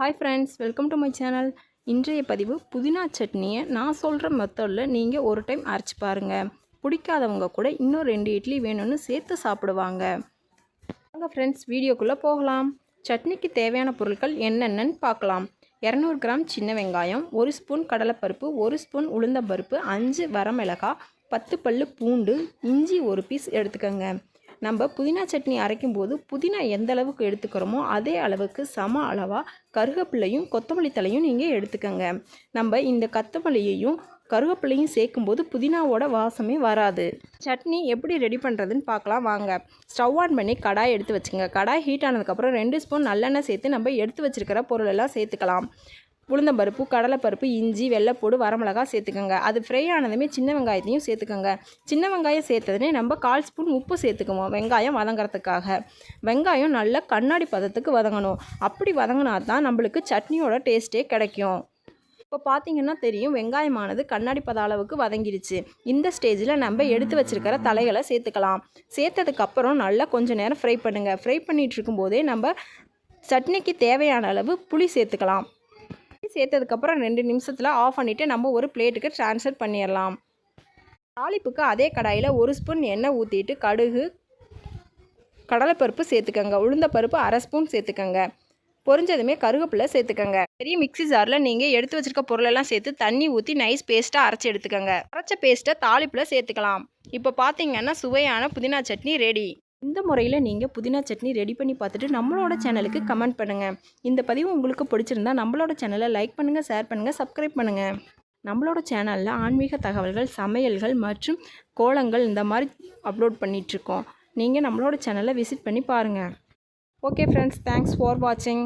Hi friends, welcome to my channel. இன்றைய பதிவு புதினா சட்னியை நான் சொல்கிற மெத்தடில் நீங்கள் ஒரு டைம் அரைச்சி பாருங்கள். பிடிக்காதவங்க கூட இன்னும் 2 இட்லி வேணும்னு சேர்த்து சாப்பிடுவாங்க. வாங்க ஃப்ரெண்ட்ஸ், வீடியோக்குள்ளே போகலாம். சட்னிக்கு தேவையான பொருட்கள் என்னென்னு பார்க்கலாம். 200 கிராம் சின்ன வெங்காயம், 1 ஸ்பூன் கடலைப்பருப்பு, 1 ஸ்பூன் உளுந்தம்பருப்பு, 5 வரமிளகாய், 10 பல் பூண்டு, இஞ்சி 1 பீஸ் எடுத்துக்கோங்க. நம்ம புதினா சட்னி அரைக்கும் போது புதினா எந்த அளவுக்கு எடுத்துக்கிறோமோ அதே அளவுக்கு சம அளவாக கருவேப்பிலையும் கொத்தமல்லி தலையும் நீங்கள் எடுத்துக்கோங்க. நம்ம இந்த கொத்தமல்லியையும் கருவேப்பிலையும் சேர்க்கும்போது புதினாவோட வாசமே வராது. சட்னி எப்படி ரெடி பண்ணுறதுன்னு பார்க்கலாம் வாங்க. ஸ்டவ் ஆன் பண்ணி கடாய் எடுத்து வச்சுங்க. கடாய் ஹீட் ஆனதுக்கப்புறம் 2 ஸ்பூன் நல்லெண்ணெய் சேர்த்து நம்ம எடுத்து வச்சுருக்கிற பொருளெல்லாம் சேர்த்துக்கலாம். உளுந்தம்பருப்பு, கடலைப்பருப்பு, இஞ்சி, வெள்ளைப்பூடு, வரமிளகாய் சேர்த்துக்கோங்க. அது ஃப்ரை ஆனதுமே சின்ன வெங்காயத்தையும் சேர்த்துக்கோங்க. சின்ன வெங்காயம் சேர்த்ததுனே நம்ம 1/4 ஸ்பூன் உப்பு சேர்த்துக்குவோம் வெங்காயம் வதங்கிறதுக்காக. வெங்காயம் நல்லா கண்ணாடி பதத்துக்கு வதங்கணும். அப்படி வதங்கினா தான் நம்மளுக்கு சட்னியோட டேஸ்ட்டே கிடைக்கும். இப்போ பார்த்தீங்கன்னா தெரியும், வெங்காயமானது கண்ணாடி பத அளவுக்கு வதங்கிடுச்சு. இந்த ஸ்டேஜில் நம்ம எடுத்து வச்சுருக்கிற தலைகளை சேர்த்துக்கலாம். சேர்த்ததுக்கப்புறம் நல்லா கொஞ்சம் நேரம் ஃப்ரை பண்ணுங்கள். ஃப்ரை பண்ணிகிட்டு இருக்கும்போதே நம்ம சட்னிக்கு தேவையான அளவு புளி சேர்த்துக்கலாம். சேர்த்ததுக்கப்புறம் 2 நிமிஷத்தில் ஆஃப் பண்ணிவிட்டு நம்ம ஒரு பிளேட்டுக்கு ட்ரான்ஸ்ஃபர் பண்ணிடலாம். தாளிப்புக்கு அதே கடாயில் 1 ஸ்பூன் எண்ணெய் ஊற்றிட்டு கடுகு, கடலைப்பருப்பு சேர்த்துக்கோங்க. உளுந்தப்பருப்பு 1/2 ஸ்பூன் சேர்த்துக்கோங்க. பொரிஞ்சதுமே கருவேப்பிலை சேர்த்துக்கோங்க. பெரிய மிக்ஸி ஜாரில் நீங்கள் எடுத்து வச்சுருக்க பொருளெல்லாம் சேர்த்து தண்ணி ஊற்றி நைஸ் பேஸ்ட்டாக அரைச்சி எடுத்துக்கோங்க. அரைச்ச பேஸ்ட்டை தாளிப்பில் சேர்த்துக்கலாம். இப்போ பார்த்தீங்கன்னா சுவையான புதினா சட்னி ரெடி. இந்த முறையில் நீங்கள் புதினா சட்னி ரெடி பண்ணி பார்த்துட்டு நம்மளோட சேனலுக்கு கமெண்ட் பண்ணுங்கள். இந்த பதிவு உங்களுக்கு பிடிச்சிருந்தா நம்மளோட சேனலை லைக் பண்ணுங்கள், ஷேர் பண்ணுங்கள், சப்ஸ்கிரைப் பண்ணுங்கள். நம்மளோட சேனலில் ஆன்மீக தகவல்கள், சமையல்கள் மற்றும் கோலங்கள் இந்த மாதிரி அப்லோட் பண்ணிகிட்ருக்கோம். நீங்கள் நம்மளோட சேனலை விசிட் பண்ணி பாருங்கள். ஓகே ஃப்ரெண்ட்ஸ், தேங்க்ஸ் ஃபார் வாட்சிங்.